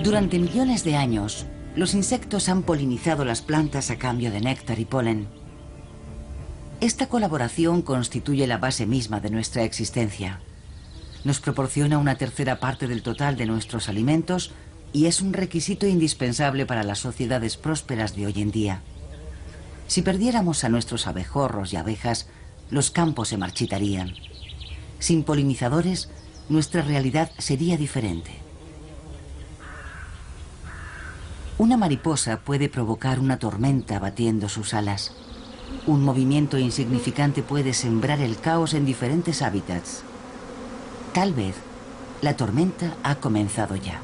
Durante millones de años, los insectos han polinizado las plantas a cambio de néctar y polen. Esta colaboración constituye la base misma de nuestra existencia. Nos proporciona una tercera parte del total de nuestros alimentos y es un requisito indispensable para las sociedades prósperas de hoy en día. Si perdiéramos a nuestros abejorros y abejas, los campos se marchitarían. Sin polinizadores, nuestra realidad sería diferente. Una mariposa puede provocar una tormenta batiendo sus alas. Un movimiento insignificante puede sembrar el caos en diferentes hábitats. Tal vez la tormenta ha comenzado ya.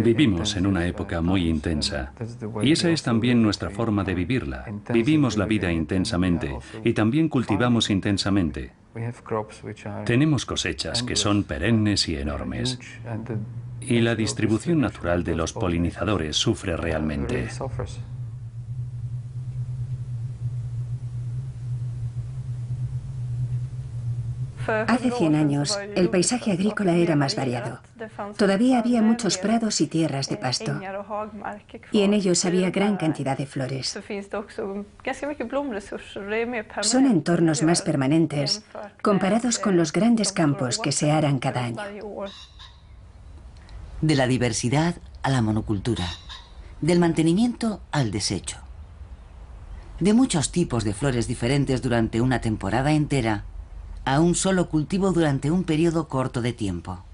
Vivimos en una época muy intensa y esa es también nuestra forma de vivirla. Vivimos la vida intensamente y también cultivamos intensamente. Tenemos cosechas que son perennes y enormes y la distribución natural de los polinizadores sufre realmente. Hace 100 años, el paisaje agrícola era más variado. Todavía había muchos prados y tierras de pasto, y en ellos había gran cantidad de flores. Son entornos más permanentes, comparados con los grandes campos que se aran cada año. De la diversidad a la monocultura, del mantenimiento al desecho. De muchos tipos de flores diferentes durante una temporada entera, a un solo cultivo durante un periodo corto de tiempo.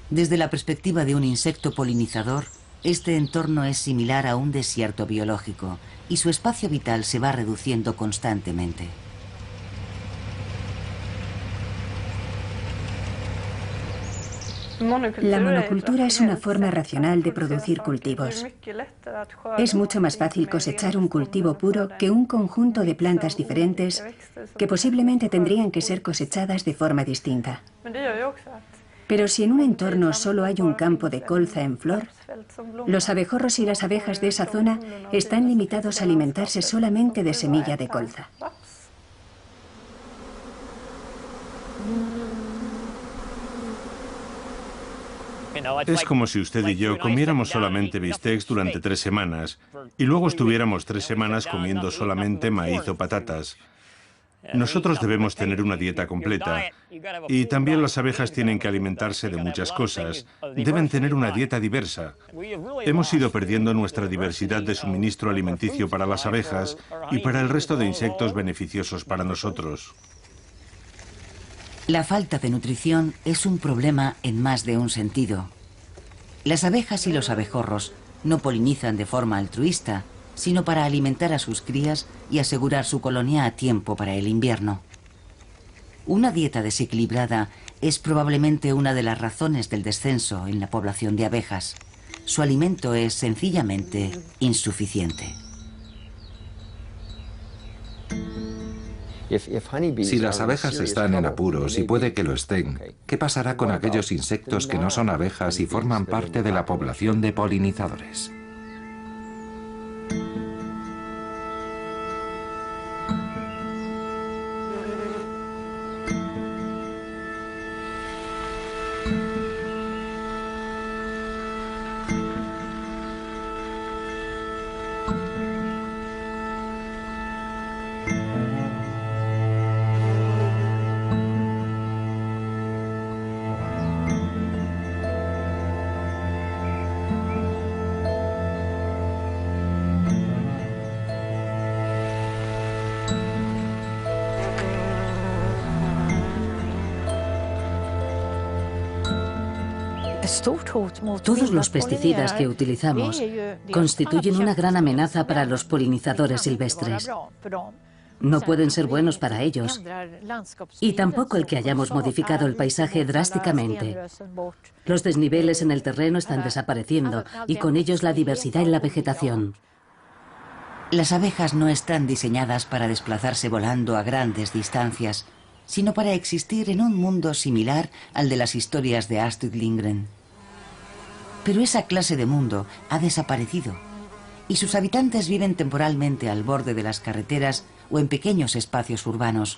Desde la perspectiva de un insecto polinizador, este entorno es similar a un desierto biológico y su espacio vital se va reduciendo constantemente. La monocultura es una forma racional de producir cultivos. Es mucho más fácil cosechar un cultivo puro que un conjunto de plantas diferentes que posiblemente tendrían que ser cosechadas de forma distinta. Pero si en un entorno solo hay un campo de colza en flor, los abejorros y las abejas de esa zona están limitados a alimentarse solamente de semilla de colza. Es como si usted y yo comiéramos solamente bistecs durante 3 semanas y luego estuviéramos 3 semanas comiendo solamente maíz o patatas. Nosotros debemos tener una dieta completa y también las abejas tienen que alimentarse de muchas cosas. Deben tener una dieta diversa. Hemos ido perdiendo nuestra diversidad de suministro alimenticio para las abejas y para el resto de insectos beneficiosos para nosotros. La falta de nutrición es un problema en más de un sentido. Las abejas y los abejorros no polinizan de forma altruista, sino para alimentar a sus crías y asegurar su colonia a tiempo para el invierno. Una dieta desequilibrada es probablemente una de las razones del descenso en la población de abejas. Su alimento es sencillamente insuficiente. Si las abejas están en apuros, y puede que lo estén, ¿qué pasará con aquellos insectos que no son abejas y forman parte de la población de polinizadores? Todos los pesticidas que utilizamos constituyen una gran amenaza para los polinizadores silvestres. No pueden ser buenos para ellos. Y tampoco el que hayamos modificado el paisaje drásticamente. Los desniveles en el terreno están desapareciendo y con ellos la diversidad en la vegetación. Las abejas no están diseñadas para desplazarse volando a grandes distancias, sino para existir en un mundo similar al de las historias de Astrid Lindgren. Pero esa clase de mundo ha desaparecido y sus habitantes viven temporalmente al borde de las carreteras o en pequeños espacios urbanos,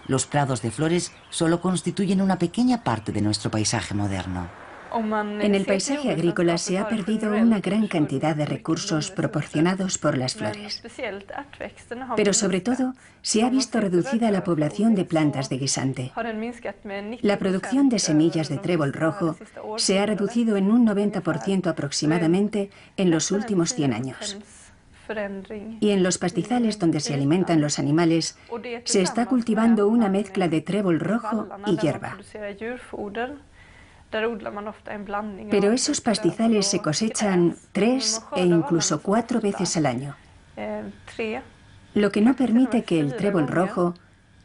los prados de flores solo constituyen una pequeña parte de nuestro paisaje moderno. En el paisaje agrícola se ha perdido una gran cantidad de recursos proporcionados por las flores. Pero sobre todo, se ha visto reducida la población de plantas de guisante. La producción de semillas de trébol rojo se ha reducido en un 90% aproximadamente en los últimos 100 años. Y en los pastizales donde se alimentan los animales, se está cultivando una mezcla de trébol rojo y hierba. Pero esos pastizales se cosechan 3 e incluso 4 veces al año, lo que no permite que el trébol rojo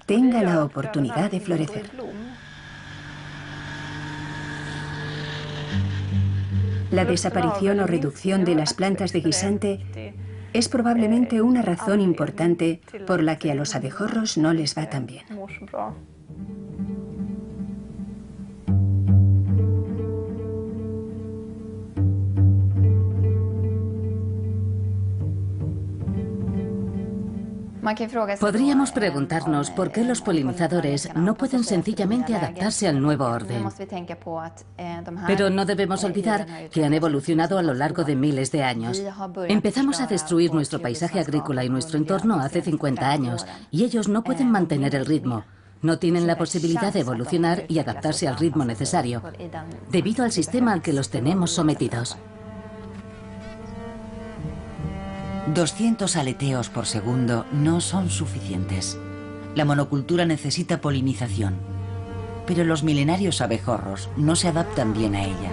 tenga la oportunidad de florecer. La desaparición o reducción de las plantas de guisante es probablemente una razón importante por la que a los abejorros no les va tan bien. Podríamos preguntarnos por qué los polinizadores no pueden sencillamente adaptarse al nuevo orden. Pero no debemos olvidar que han evolucionado a lo largo de miles de años. Empezamos a destruir nuestro paisaje agrícola y nuestro entorno hace 50 años, y ellos no pueden mantener el ritmo. No tienen la posibilidad de evolucionar y adaptarse al ritmo necesario, debido al sistema al que los tenemos sometidos. 200 aleteos por segundo no son suficientes. La monocultura necesita polinización, pero los milenarios abejorros no se adaptan bien a ella.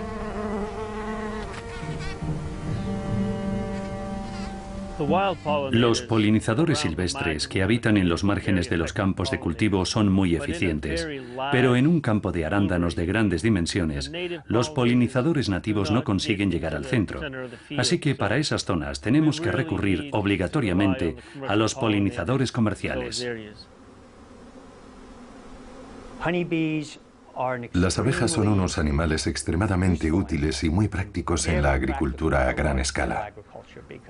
Los polinizadores silvestres que habitan en los márgenes de los campos de cultivo son muy eficientes, pero en un campo de arándanos de grandes dimensiones, los polinizadores nativos no consiguen llegar al centro. Así que para esas zonas tenemos que recurrir obligatoriamente a los polinizadores comerciales. Las abejas son unos animales extremadamente útiles y muy prácticos en la agricultura a gran escala,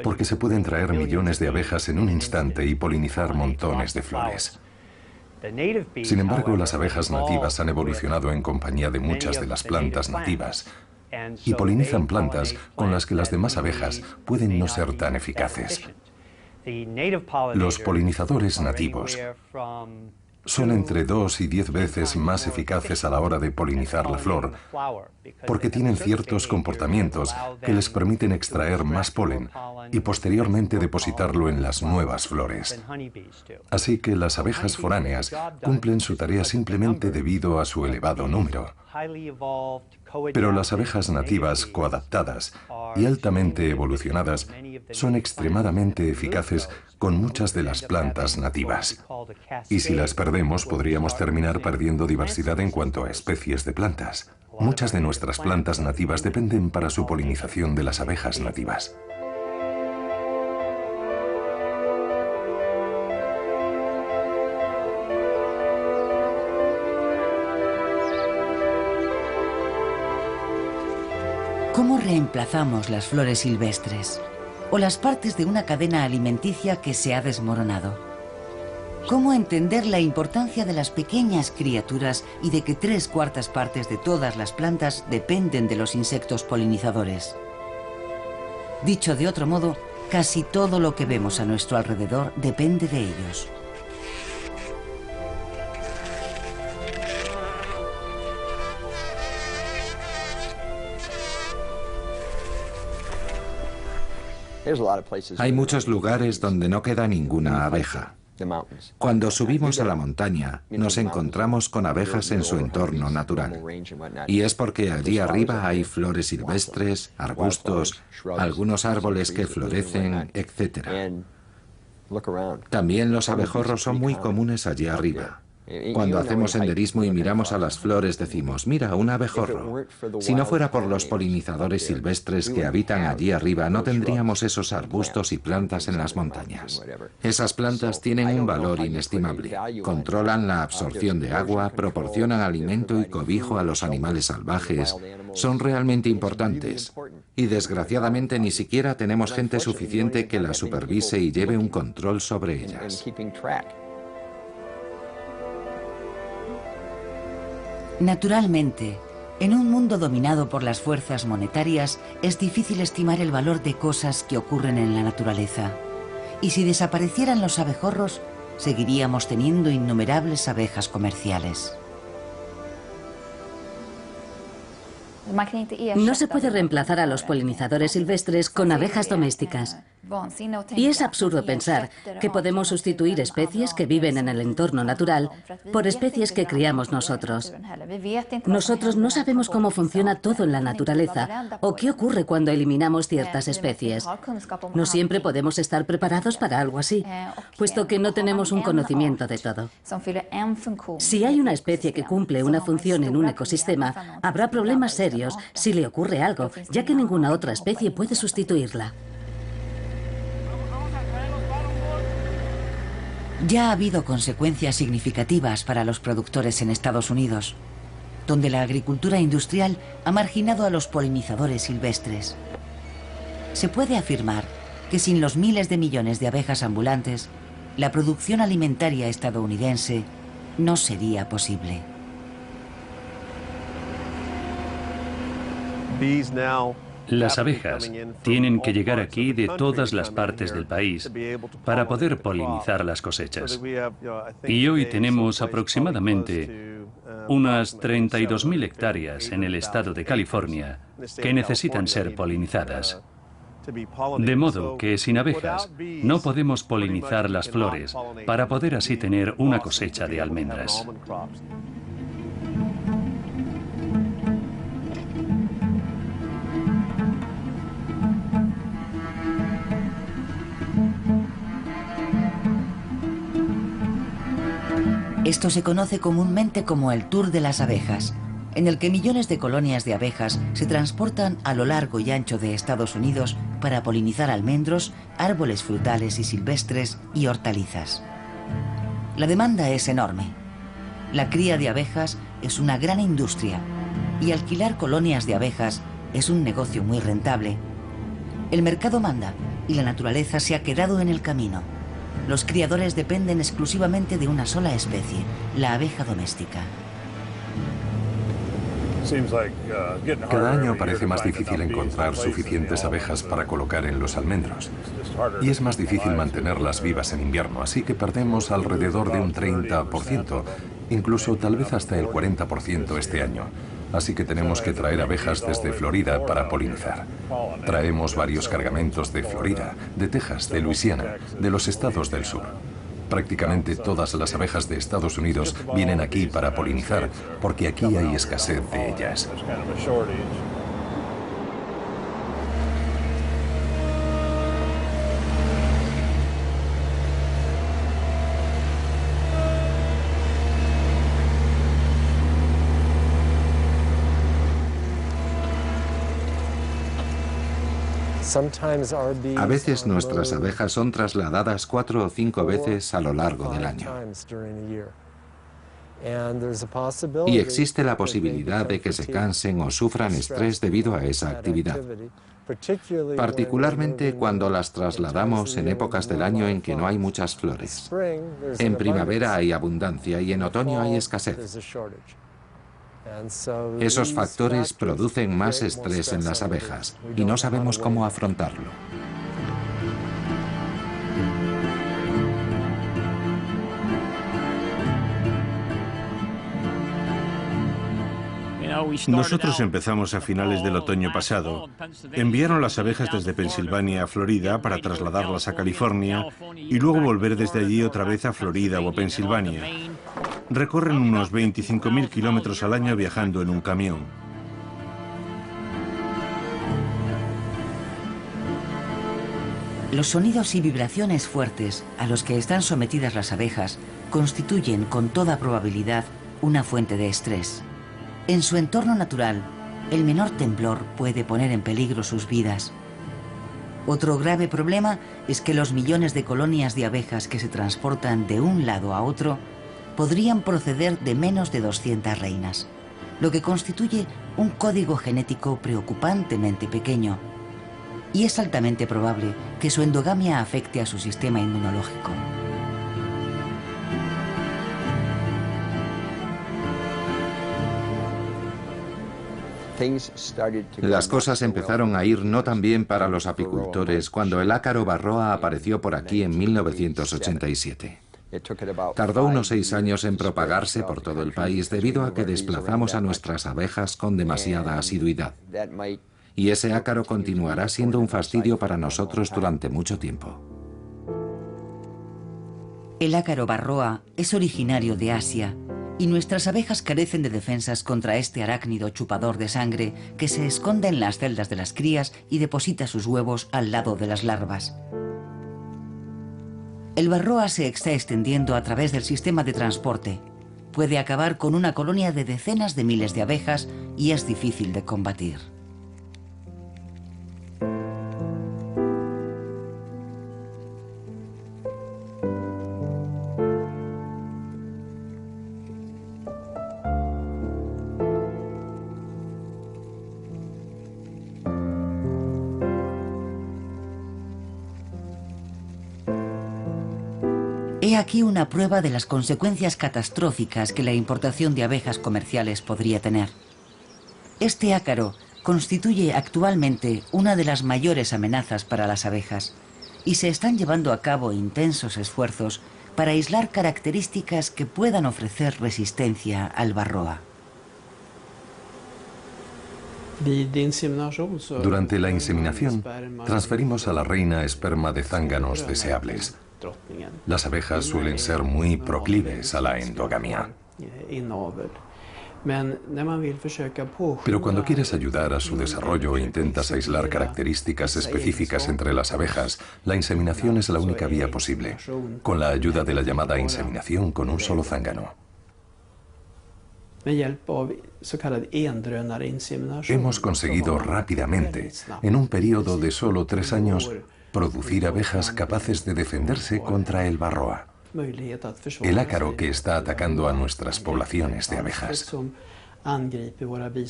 porque se pueden traer millones de abejas en un instante y polinizar montones de flores. Sin embargo, las abejas nativas han evolucionado en compañía de muchas de las plantas nativas y polinizan plantas con las que las demás abejas pueden no ser tan eficaces. Los polinizadores nativos son entre 2 y 10 veces más eficaces a la hora de polinizar la flor, porque tienen ciertos comportamientos que les permiten extraer más polen y posteriormente depositarlo en las nuevas flores. Así que las abejas foráneas cumplen su tarea simplemente debido a su elevado número. Pero las abejas nativas coadaptadas y altamente evolucionadas son extremadamente eficaces con muchas de las plantas nativas. Y si las perdemos, podríamos terminar perdiendo diversidad en cuanto a especies de plantas. Muchas de nuestras plantas nativas dependen para su polinización de las abejas nativas. ¿Cómo reemplazamos las flores silvestres o las partes de una cadena alimenticia que se ha desmoronado? ¿Cómo entender la importancia de las pequeñas criaturas y de que 3/4 partes de todas las plantas dependen de los insectos polinizadores? Dicho de otro modo, casi todo lo que vemos a nuestro alrededor depende de ellos. Hay muchos lugares donde no queda ninguna abeja. Cuando subimos a la montaña, nos encontramos con abejas en su entorno natural. Y es porque allí arriba hay flores silvestres, arbustos, algunos árboles que florecen, etc. También los abejorros son muy comunes allí arriba. Cuando hacemos senderismo y miramos a las flores decimos, mira, un abejorro. Si no fuera por los polinizadores silvestres que habitan allí arriba, no tendríamos esos arbustos y plantas en las montañas. Esas plantas tienen un valor inestimable. Controlan la absorción de agua, proporcionan alimento y cobijo a los animales salvajes. Son realmente importantes. Y desgraciadamente ni siquiera tenemos gente suficiente que las supervise y lleve un control sobre ellas. Naturalmente, en un mundo dominado por las fuerzas monetarias, es difícil estimar el valor de cosas que ocurren en la naturaleza. Y si desaparecieran los abejorros, seguiríamos teniendo innumerables abejas comerciales. No se puede reemplazar a los polinizadores silvestres con abejas domésticas. Y es absurdo pensar que podemos sustituir especies que viven en el entorno natural por especies que criamos nosotros. Nosotros no sabemos cómo funciona todo en la naturaleza o qué ocurre cuando eliminamos ciertas especies. No siempre podemos estar preparados para algo así, puesto que no tenemos un conocimiento de todo. Si hay una especie que cumple una función en un ecosistema, habrá problemas serios si le ocurre algo, ya que ninguna otra especie puede sustituirla. Ya ha habido consecuencias significativas para los productores en Estados Unidos, donde la agricultura industrial ha marginado a los polinizadores silvestres. Se puede afirmar que sin los miles de millones de abejas ambulantes, la producción alimentaria estadounidense no sería posible. Las abejas tienen que llegar aquí de todas las partes del país para poder polinizar las cosechas. Y hoy tenemos aproximadamente unas 32.000 hectáreas en el estado de California que necesitan ser polinizadas. De modo que sin abejas no podemos polinizar las flores para poder así tener una cosecha de almendras. Esto se conoce comúnmente como el Tour de las Abejas, en el que millones de colonias de abejas se transportan a lo largo y ancho de Estados Unidos para polinizar almendros, árboles frutales y silvestres y hortalizas. La demanda es enorme. La cría de abejas es una gran industria y alquilar colonias de abejas es un negocio muy rentable. El mercado manda y la naturaleza se ha quedado en el camino. Los criadores dependen exclusivamente de una sola especie, la abeja doméstica. Cada año parece más difícil encontrar suficientes abejas para colocar en los almendros. Y es más difícil mantenerlas vivas en invierno, así que perdemos alrededor de un 30%, incluso tal vez hasta el 40% este año. Así que tenemos que traer abejas desde Florida para polinizar. Traemos varios cargamentos de Florida, de Texas, de Luisiana, de los estados del sur. Prácticamente todas las abejas de Estados Unidos vienen aquí para polinizar, porque aquí hay escasez de ellas. A veces nuestras abejas son trasladadas 4 o 5 veces a lo largo del año. Y existe la posibilidad de que se cansen o sufran estrés debido a esa actividad, particularmente cuando las trasladamos en épocas del año en que no hay muchas flores. En primavera hay abundancia y en otoño hay escasez. Esos factores producen más estrés en las abejas y no sabemos cómo afrontarlo. Nosotros empezamos a finales del otoño pasado. Enviaron las abejas desde Pensilvania a Florida para trasladarlas a California y luego volver desde allí otra vez a Florida o a Pensilvania. Recorren unos 25.000 kilómetros al año viajando en un camión. Los sonidos y vibraciones fuertes a los que están sometidas las abejas constituyen con toda probabilidad una fuente de estrés. En su entorno natural, el menor temblor puede poner en peligro sus vidas. Otro grave problema es que los millones de colonias de abejas que se transportan de un lado a otro podrían proceder de menos de 200 reinas, lo que constituye un código genético preocupantemente pequeño, y es altamente probable que su endogamia afecte a su sistema inmunológico. Las cosas empezaron a ir no tan bien para los apicultores cuando el ácaro varroa apareció por aquí en 1987. Tardó unos 6 años en propagarse por todo el país debido a que desplazamos a nuestras abejas con demasiada asiduidad. Y ese ácaro continuará siendo un fastidio para nosotros durante mucho tiempo. El ácaro varroa es originario de Asia y nuestras abejas carecen de defensas contra este arácnido chupador de sangre que se esconde en las celdas de las crías y deposita sus huevos al lado de las larvas. El varroa se está extendiendo a través del sistema de transporte. Puede acabar con una colonia de decenas de miles de abejas y es difícil de combatir. He aquí una prueba de las consecuencias catastróficas que la importación de abejas comerciales podría tener. Este ácaro constituye actualmente una de las mayores amenazas para las abejas y se están llevando a cabo intensos esfuerzos para aislar características que puedan ofrecer resistencia al varroa. Durante la inseminación, transferimos a la reina esperma de zánganos deseables. Las abejas suelen ser muy proclives a la endogamia. Pero cuando quieres ayudar a su desarrollo e intentas aislar características específicas entre las abejas, la inseminación es la única vía posible, con la ayuda de la llamada inseminación con un solo zángano. Hemos conseguido rápidamente, en un periodo de solo 3 años, producir abejas capaces de defenderse contra el varroa, el ácaro que está atacando a nuestras poblaciones de abejas.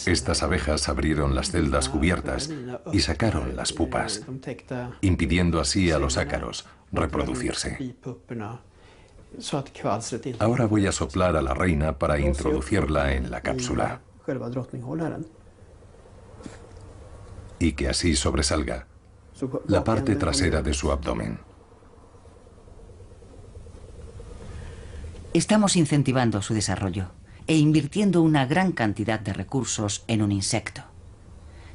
Estas abejas abrieron las celdas cubiertas y sacaron las pupas, impidiendo así a los ácaros reproducirse. Ahora voy a soplar a la reina para introducirla en la cápsula y que así sobresalga la parte trasera de su abdomen. Estamos incentivando su desarrollo e invirtiendo una gran cantidad de recursos en un insecto.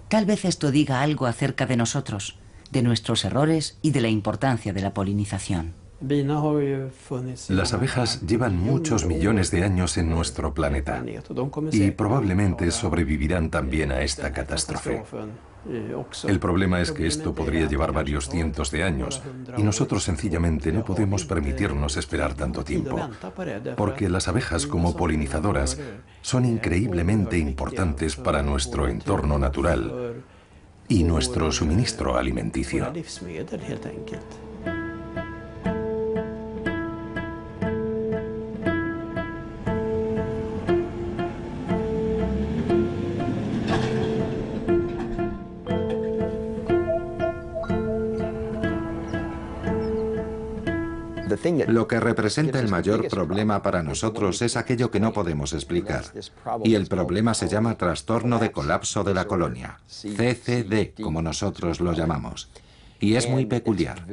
Tal vez esto diga algo acerca de nosotros, de nuestros errores y de la importancia de la polinización. Las abejas llevan muchos millones de años en nuestro planeta y probablemente sobrevivirán también a esta catástrofe. El problema es que esto podría llevar varios cientos de años y nosotros sencillamente no podemos permitirnos esperar tanto tiempo, porque las abejas como polinizadoras son increíblemente importantes para nuestro entorno natural y nuestro suministro alimenticio. Lo que representa el mayor problema para nosotros es aquello que no podemos explicar. Y el problema se llama trastorno de colapso de la colonia, CCD, como nosotros lo llamamos. Y es muy peculiar.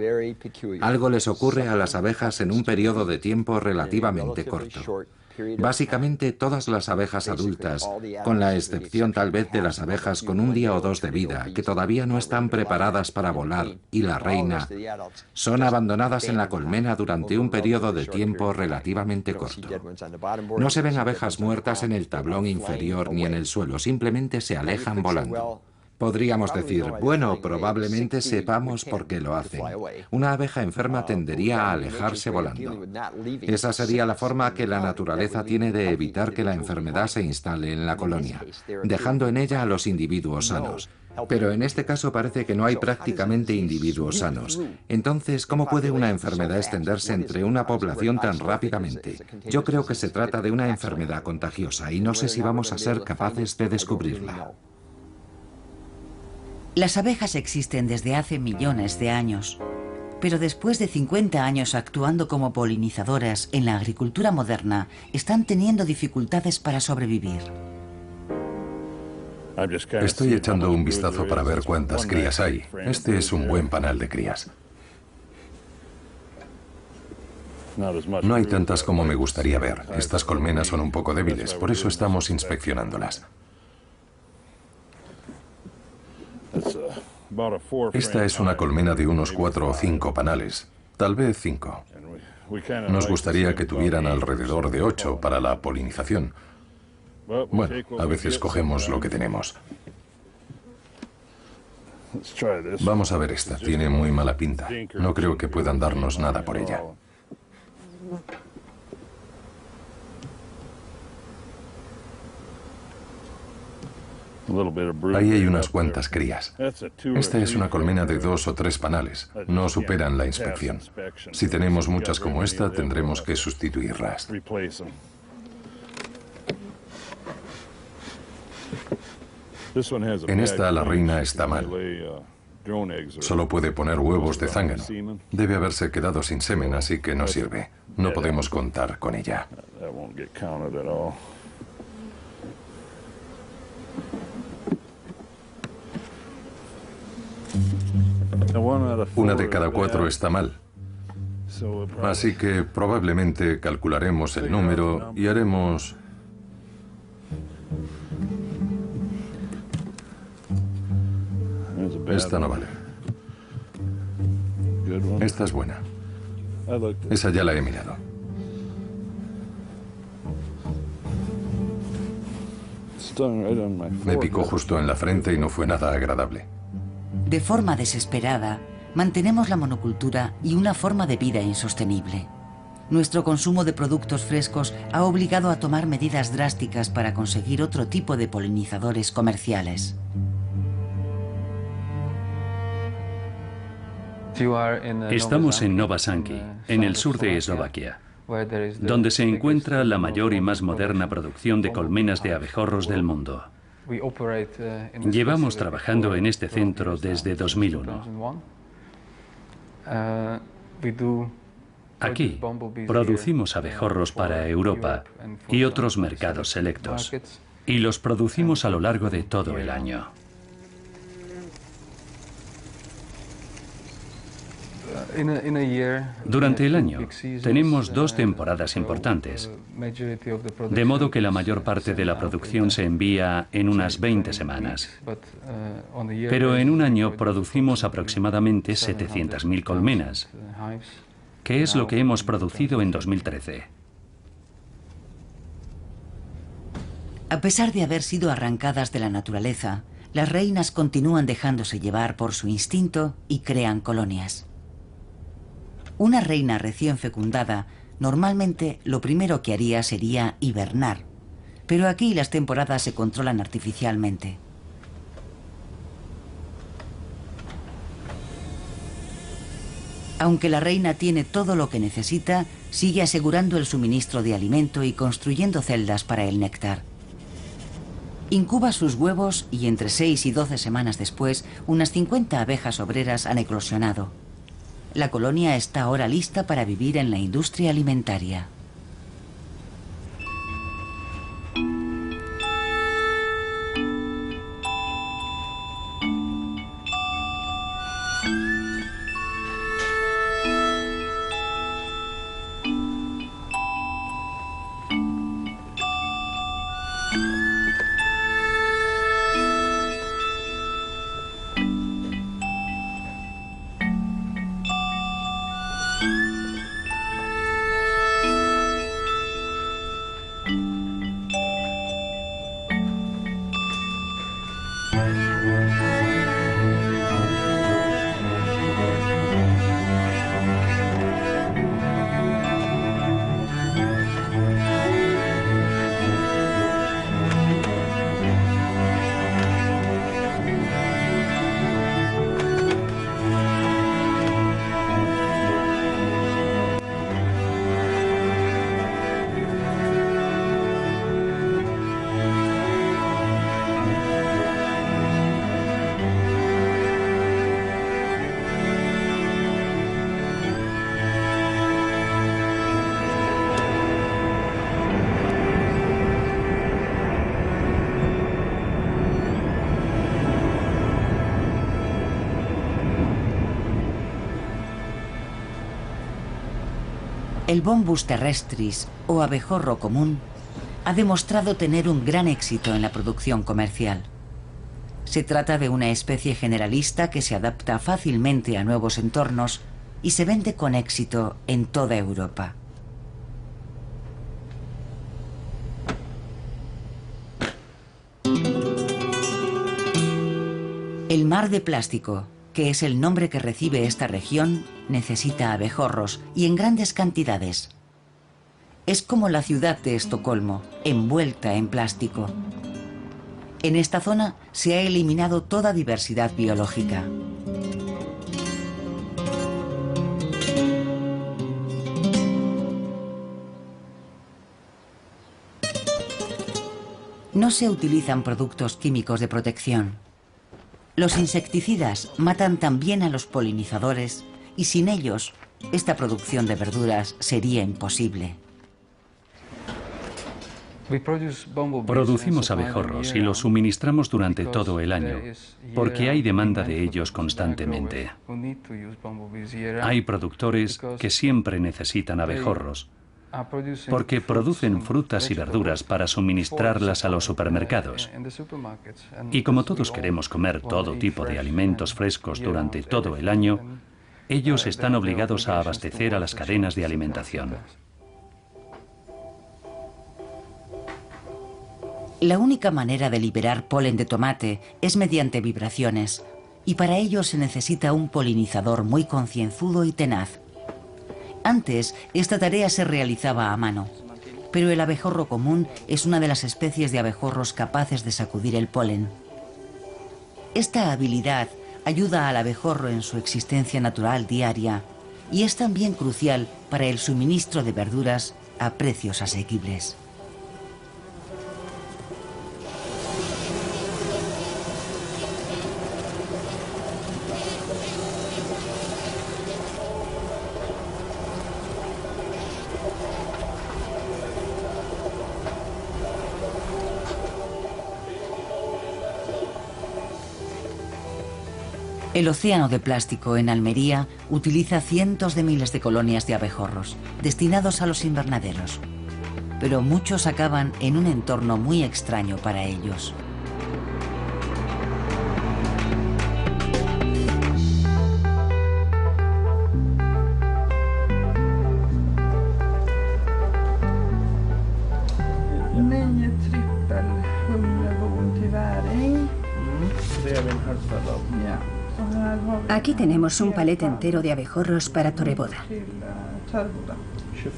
Algo les ocurre a las abejas en un periodo de tiempo relativamente corto. Básicamente todas las abejas adultas, con la excepción tal vez de las abejas con 1 día o 2 de vida, que todavía no están preparadas para volar, y la reina, son abandonadas en la colmena durante un periodo de tiempo relativamente corto. No se ven abejas muertas en el tablón inferior ni en el suelo, simplemente se alejan volando. Podríamos decir, bueno, probablemente sepamos por qué lo hacen. Una abeja enferma tendería a alejarse volando. Esa sería la forma que la naturaleza tiene de evitar que la enfermedad se instale en la colonia, dejando en ella a los individuos sanos. Pero en este caso parece que no hay prácticamente individuos sanos. Entonces, ¿cómo puede una enfermedad extenderse entre una población tan rápidamente? Yo creo que se trata de una enfermedad contagiosa y no sé si vamos a ser capaces de descubrirla. Las abejas existen desde hace millones de años, pero después de 50 años actuando como polinizadoras en la agricultura moderna, están teniendo dificultades para sobrevivir. Estoy echando un vistazo para ver cuántas crías hay. Este es un buen panal de crías. No hay tantas como me gustaría ver. Estas colmenas son un poco débiles, por eso estamos inspeccionándolas. Esta es una colmena de unos 4 o 5 panales, tal vez 5. Nos gustaría que tuvieran alrededor de 8 para la polinización. Bueno, a veces cogemos lo que tenemos. Vamos a ver esta, tiene muy mala pinta. No creo que puedan darnos nada por ella. Ahí hay unas cuantas crías. Esta es una colmena de 2 o 3 panales. No superan la inspección. Si tenemos muchas como esta, tendremos que sustituirlas. En esta la reina está mal. Solo puede poner huevos de zángano. Debe haberse quedado sin semen, así que no sirve. No podemos contar con ella. Una de cada 4 está mal. Así que probablemente calcularemos el número y haremos... Esta no vale. Esta es buena. Esa ya la he mirado. Me picó justo en la frente y no fue nada agradable. De forma desesperada, mantenemos la monocultura y una forma de vida insostenible. Nuestro consumo de productos frescos ha obligado a tomar medidas drásticas para conseguir otro tipo de polinizadores comerciales. Estamos en Nova Sanki, en el sur de Eslovaquia, donde se encuentra la mayor y más moderna producción de colmenas de abejorros del mundo. Llevamos trabajando en este centro desde 2001. Aquí producimos abejorros para Europa y otros mercados selectos, y los producimos a lo largo de todo el año. Durante el año tenemos 2 temporadas importantes, de modo que la mayor parte de la producción se envía en unas 20 semanas. Pero en un año producimos aproximadamente 700.000 colmenas, que es lo que hemos producido en 2013. A pesar de haber sido arrancadas de la naturaleza, las reinas continúan dejándose llevar por su instinto y crean colonias. Una reina recién fecundada normalmente lo primero que haría sería hibernar, pero aquí las temporadas se controlan artificialmente. Aunque la reina tiene todo lo que necesita, sigue asegurando el suministro de alimento y construyendo celdas para el néctar. Incuba sus huevos y entre 6 y 12 semanas después, unas 50 abejas obreras han eclosionado. La colonia está ahora lista para vivir en la industria alimentaria. El Bombus terrestris, o abejorro común, ha demostrado tener un gran éxito en la producción comercial. Se trata de una especie generalista que se adapta fácilmente a nuevos entornos y se vende con éxito en toda Europa. El mar de plástico, que es el nombre que recibe esta región, necesita abejorros y en grandes cantidades. Es como la ciudad de Estocolmo, envuelta en plástico. En esta zona se ha eliminado toda diversidad biológica. No se utilizan productos químicos de protección. Los insecticidas matan también a los polinizadores y sin ellos, esta producción de verduras sería imposible. Producimos abejorros y los suministramos durante todo el año, porque hay demanda de ellos constantemente. Hay productores que siempre necesitan abejorros, porque producen frutas y verduras para suministrarlas a los supermercados. Y como todos queremos comer todo tipo de alimentos frescos durante todo el año, ellos están obligados a abastecer a las cadenas de alimentación. La única manera de liberar polen de tomate es mediante vibraciones, y para ello se necesita un polinizador muy concienzudo y tenaz. Antes, esta tarea se realizaba a mano, pero el abejorro común es una de las especies de abejorros capaces de sacudir el polen. Esta habilidad ayuda al abejorro en su existencia natural diaria y es también crucial para el suministro de verduras a precios asequibles. El océano de plástico en Almería utiliza cientos de miles de colonias de abejorros, destinados a los invernaderos. Pero muchos acaban en un entorno muy extraño para ellos. Aquí tenemos un palet entero de abejorros para Toreboda.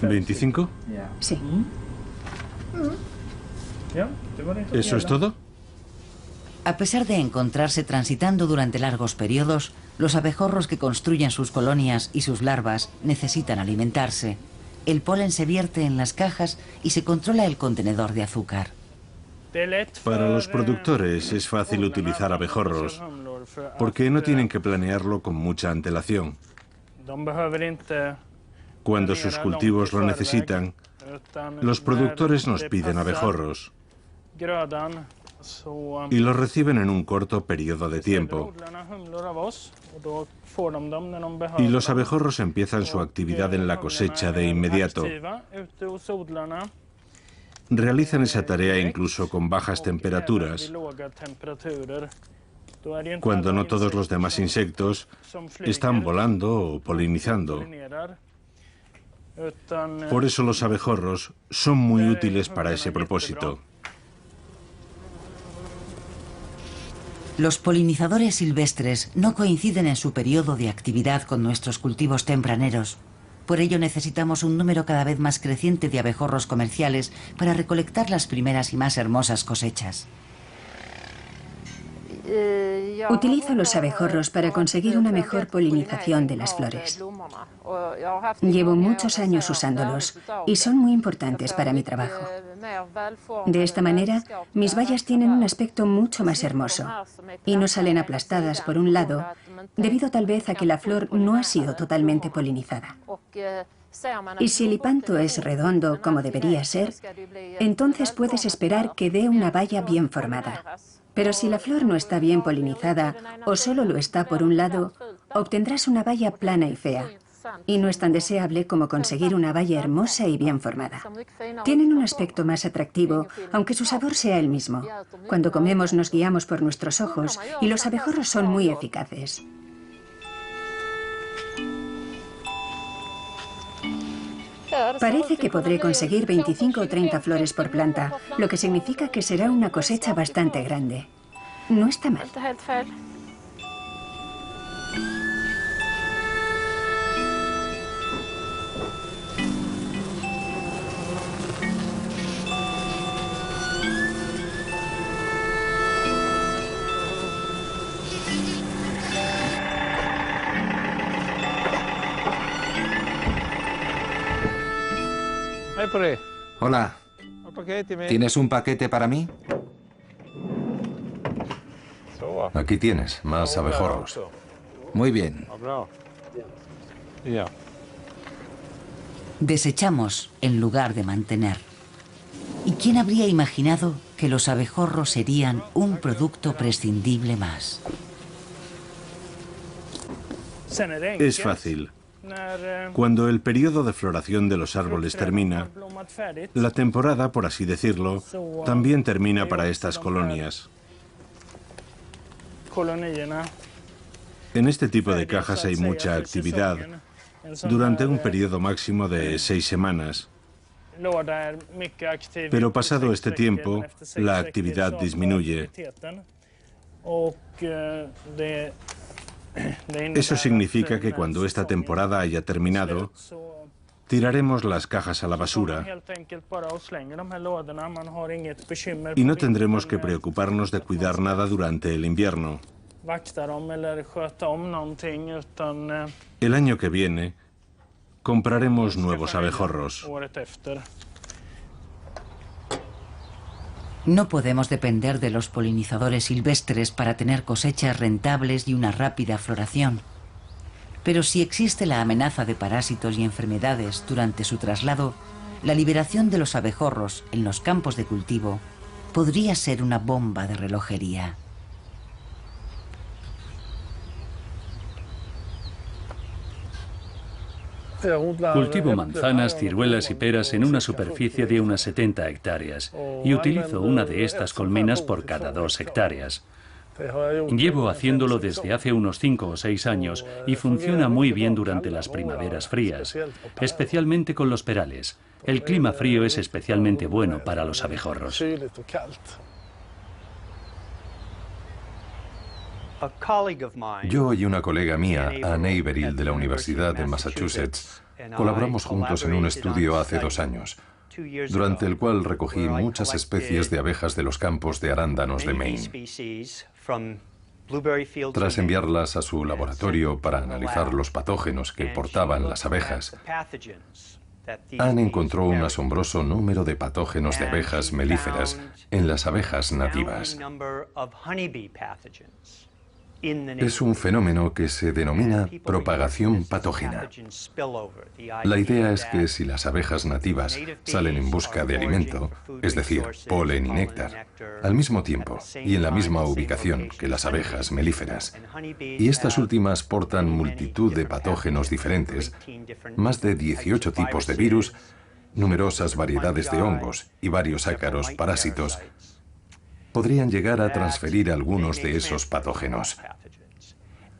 ¿25? Sí. ¿Eso es todo? A pesar de encontrarse transitando durante largos periodos, los abejorros que construyen sus colonias y sus larvas necesitan alimentarse. El polen se vierte en las cajas y se controla el contenedor de azúcar. Para los productores es fácil utilizar abejorros, porque no tienen que planearlo con mucha antelación. Cuando sus cultivos lo necesitan, los productores nos piden abejorros y los reciben en un corto periodo de tiempo. Y los abejorros empiezan su actividad en la cosecha de inmediato. Realizan esa tarea incluso con bajas temperaturas, cuando no todos los demás insectos están volando o polinizando. Por eso los abejorros son muy útiles para ese propósito. Los polinizadores silvestres no coinciden en su periodo de actividad con nuestros cultivos tempraneros. Por ello necesitamos un número cada vez más creciente de abejorros comerciales para recolectar las primeras y más hermosas cosechas. Utilizo los abejorros para conseguir una mejor polinización de las flores. Llevo muchos años usándolos y son muy importantes para mi trabajo. De esta manera, mis bayas tienen un aspecto mucho más hermoso y no salen aplastadas por un lado, debido tal vez a que la flor no ha sido totalmente polinizada. Y si el hipanto es redondo como debería ser, entonces puedes esperar que dé una baya bien formada. Pero si la flor no está bien polinizada o solo lo está por un lado, obtendrás una baya plana y fea, y no es tan deseable como conseguir una baya hermosa y bien formada. Tienen un aspecto más atractivo, aunque su sabor sea el mismo. Cuando comemos nos guiamos por nuestros ojos y los abejorros son muy eficaces. Parece que podré conseguir 25 o 30 flores por planta, lo que significa que será una cosecha bastante grande. No está mal. Hola. ¿Tienes un paquete para mí? Aquí tienes, más abejorros. Muy bien. Desechamos en lugar de mantener. ¿Y quién habría imaginado que los abejorros serían un producto prescindible más? Es fácil. Cuando el periodo de floración de los árboles termina, la temporada, por así decirlo, también termina para estas colonias. En este tipo de cajas hay mucha actividad durante un periodo máximo de 6 semanas. Pero pasado este tiempo, la actividad disminuye. Eso significa que cuando esta temporada haya terminado, tiraremos las cajas a la basura y no tendremos que preocuparnos de cuidar nada durante el invierno. El año que viene, compraremos nuevos abejorros. No podemos depender de los polinizadores silvestres para tener cosechas rentables y una rápida floración. Pero si existe la amenaza de parásitos y enfermedades durante su traslado, la liberación de los abejorros en los campos de cultivo podría ser una bomba de relojería. Cultivo manzanas, ciruelas y peras en una superficie de unas 70 hectáreas y utilizo una de estas colmenas por cada 2 hectáreas. Llevo haciéndolo desde hace unos 5 o 6 años y funciona muy bien durante las primaveras frías, especialmente con los perales. El clima frío es especialmente bueno para los abejorros. Yo y una colega mía, Anne Averill, de la Universidad de Massachusetts, colaboramos juntos en un estudio hace 2 años, durante el cual recogí muchas especies de abejas de los campos de arándanos de Maine. Tras enviarlas a su laboratorio para analizar los patógenos que portaban las abejas, Anne encontró un asombroso número de patógenos de abejas melíferas en las abejas nativas. Es un fenómeno que se denomina propagación patógena. La idea es que si las abejas nativas salen en busca de alimento, es decir, polen y néctar, al mismo tiempo y en la misma ubicación que las abejas melíferas, y estas últimas portan multitud de patógenos diferentes, más de 18 tipos de virus, numerosas variedades de hongos y varios ácaros parásitos, podrían llegar a transferir algunos de esos patógenos.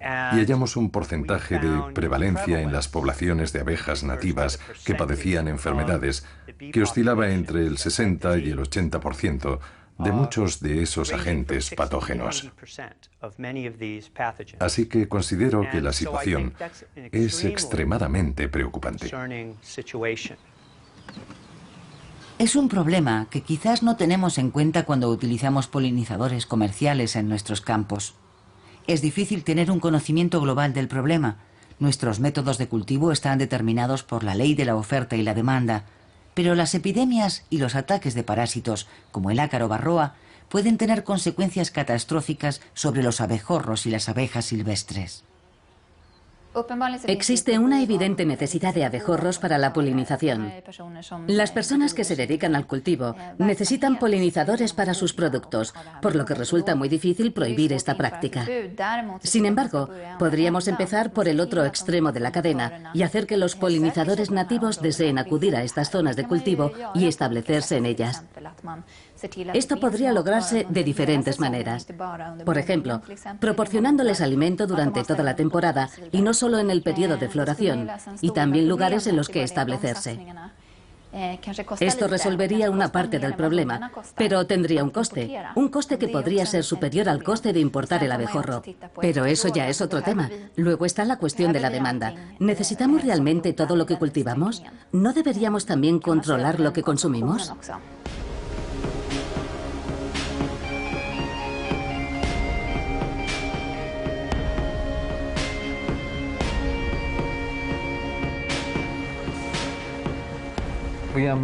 Y hallamos un porcentaje de prevalencia en las poblaciones de abejas nativas que padecían enfermedades que oscilaba entre el 60 y el 80% de muchos de esos agentes patógenos. Así que considero que la situación es extremadamente preocupante. Es un problema que quizás no tenemos en cuenta cuando utilizamos polinizadores comerciales en nuestros campos. Es difícil tener un conocimiento global del problema. Nuestros métodos de cultivo están determinados por la ley de la oferta y la demanda, pero las epidemias y los ataques de parásitos, como el ácaro varroa, pueden tener consecuencias catastróficas sobre los abejorros y las abejas silvestres. Existe una evidente necesidad de abejorros para la polinización. Las personas que se dedican al cultivo necesitan polinizadores para sus productos, por lo que resulta muy difícil prohibir esta práctica. Sin embargo, podríamos empezar por el otro extremo de la cadena y hacer que los polinizadores nativos deseen acudir a estas zonas de cultivo y establecerse en ellas. Esto podría lograrse de diferentes maneras. Por ejemplo, proporcionándoles alimento durante toda la temporada y no solo en el periodo de floración, y también lugares en los que establecerse. Esto resolvería una parte del problema, pero tendría un coste que podría ser superior al coste de importar el abejorro. Pero eso ya es otro tema. Luego está la cuestión de la demanda. ¿Necesitamos realmente todo lo que cultivamos? ¿No deberíamos también controlar lo que consumimos?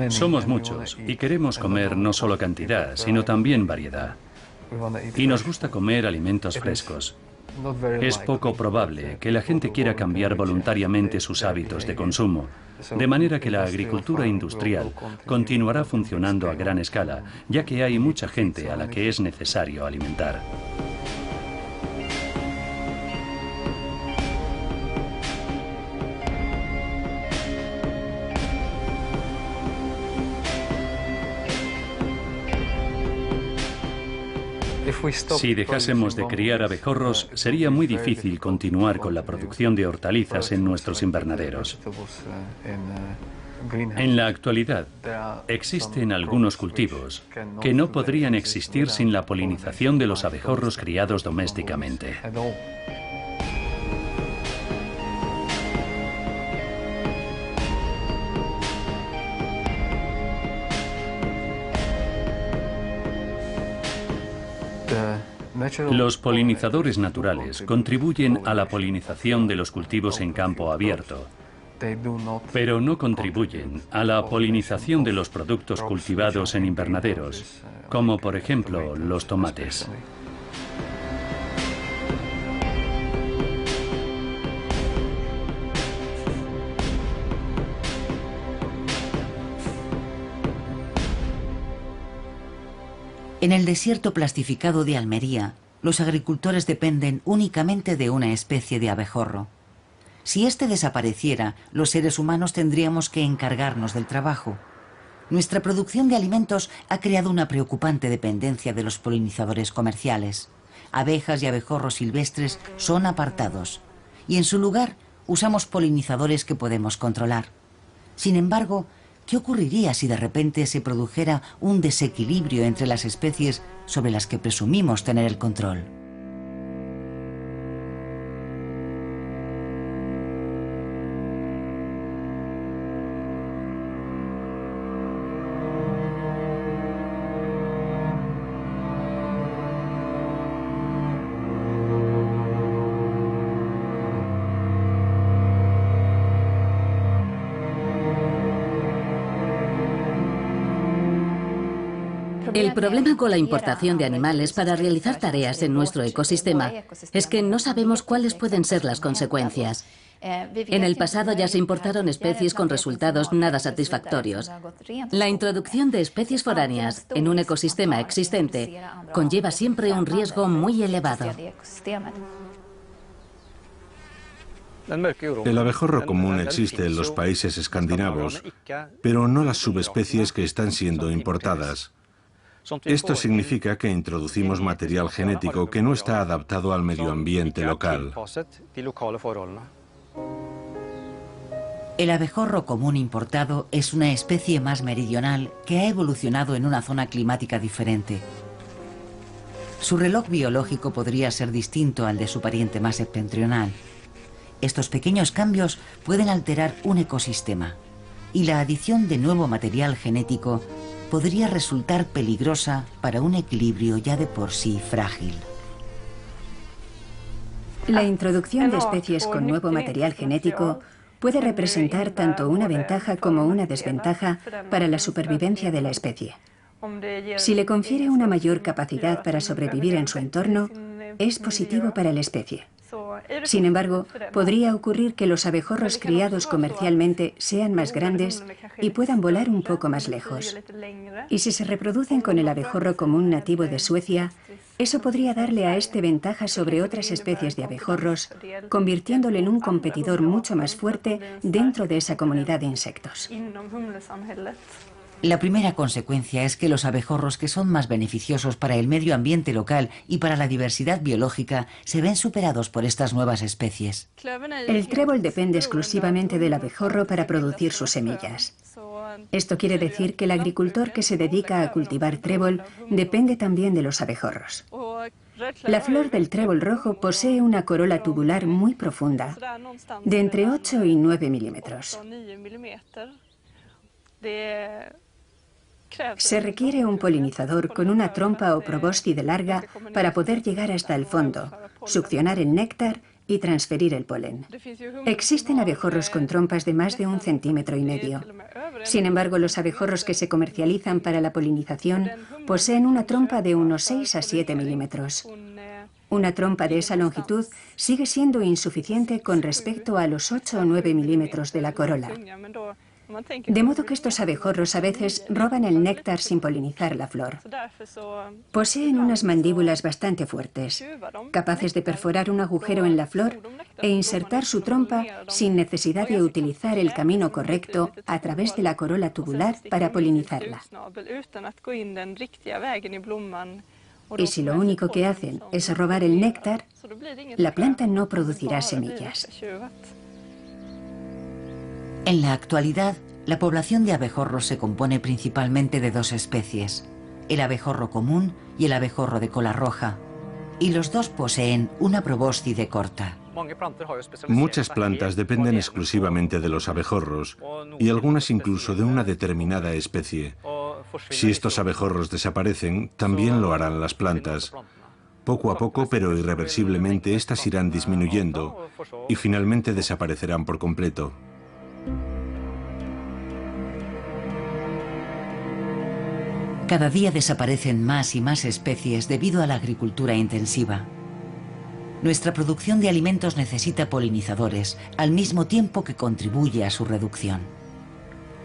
Somos muchos y queremos comer no solo cantidad, sino también variedad. Y nos gusta comer alimentos frescos. Es poco probable que la gente quiera cambiar voluntariamente sus hábitos de consumo, de manera que la agricultura industrial continuará funcionando a gran escala, ya que hay mucha gente a la que es necesario alimentar. Si dejásemos de criar abejorros, sería muy difícil continuar con la producción de hortalizas en nuestros invernaderos. En la actualidad, existen algunos cultivos que no podrían existir sin la polinización de los abejorros criados domésticamente. Los polinizadores naturales contribuyen a la polinización de los cultivos en campo abierto, pero no contribuyen a la polinización de los productos cultivados en invernaderos, como por ejemplo los tomates. En el desierto plastificado de Almería, los agricultores dependen únicamente de una especie de abejorro. Si este desapareciera, los seres humanos tendríamos que encargarnos del trabajo. Nuestra producción de alimentos ha creado una preocupante dependencia de los polinizadores comerciales. Abejas y abejorros silvestres son apartados, y en su lugar usamos polinizadores que podemos controlar. Sin embargo, ¿qué ocurriría si de repente se produjera un desequilibrio entre las especies sobre las que presumimos tener el control? El problema con la importación de animales para realizar tareas en nuestro ecosistema es que no sabemos cuáles pueden ser las consecuencias. En el pasado ya se importaron especies con resultados nada satisfactorios. La introducción de especies foráneas en un ecosistema existente conlleva siempre un riesgo muy elevado. El abejorro común existe en los países escandinavos, pero no las subespecies que están siendo importadas. Esto significa que introducimos material genético que no está adaptado al medio ambiente local. El abejorro común importado es una especie más meridional que ha evolucionado en una zona climática diferente. Su reloj biológico podría ser distinto al de su pariente más septentrional. Estos pequeños cambios pueden alterar un ecosistema, y la adición de nuevo material genético podría resultar peligrosa para un equilibrio ya de por sí frágil. La introducción de especies con nuevo material genético puede representar tanto una ventaja como una desventaja para la supervivencia de la especie. Si le confiere una mayor capacidad para sobrevivir en su entorno, es positivo para la especie. Sin embargo, podría ocurrir que los abejorros criados comercialmente sean más grandes y puedan volar un poco más lejos. Y si se reproducen con el abejorro común nativo de Suecia, eso podría darle a este ventaja sobre otras especies de abejorros, convirtiéndole en un competidor mucho más fuerte dentro de esa comunidad de insectos. La primera consecuencia es que los abejorros que son más beneficiosos para el medio ambiente local y para la diversidad biológica se ven superados por estas nuevas especies. El trébol depende exclusivamente del abejorro para producir sus semillas. Esto quiere decir que el agricultor que se dedica a cultivar trébol depende también de los abejorros. La flor del trébol rojo posee una corola tubular muy profunda, de entre 8 y 9 milímetros. Se requiere un polinizador con una trompa o probóscide larga para poder llegar hasta el fondo, succionar el néctar y transferir el polen. Existen abejorros con trompas de más de 1,5 centímetros. Sin embargo, los abejorros que se comercializan para la polinización poseen una trompa de unos 6 a 7 milímetros. Una trompa de esa longitud sigue siendo insuficiente con respecto a los 8 o 9 milímetros de la corola. De modo que estos abejorros a veces roban el néctar sin polinizar la flor. Poseen unas mandíbulas bastante fuertes, capaces de perforar un agujero en la flor e insertar su trompa sin necesidad de utilizar el camino correcto a través de la corola tubular para polinizarla. Y si lo único que hacen es robar el néctar, la planta no producirá semillas. En la actualidad, la población de abejorros se compone principalmente de dos especies, el abejorro común y el abejorro de cola roja, y los dos poseen una probóscide corta. Muchas plantas dependen exclusivamente de los abejorros, y algunas incluso de una determinada especie. Si estos abejorros desaparecen, también lo harán las plantas. Poco a poco, pero irreversiblemente, estas irán disminuyendo y finalmente desaparecerán por completo. Cada día desaparecen más y más especies debido a la agricultura intensiva. Nuestra producción de alimentos necesita polinizadores, al mismo tiempo que contribuye a su reducción.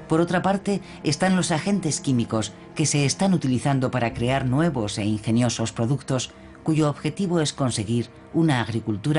Por otra parte, están los agentes químicos que se están utilizando para crear nuevos e ingeniosos productos cuyo objetivo es conseguir una agricultura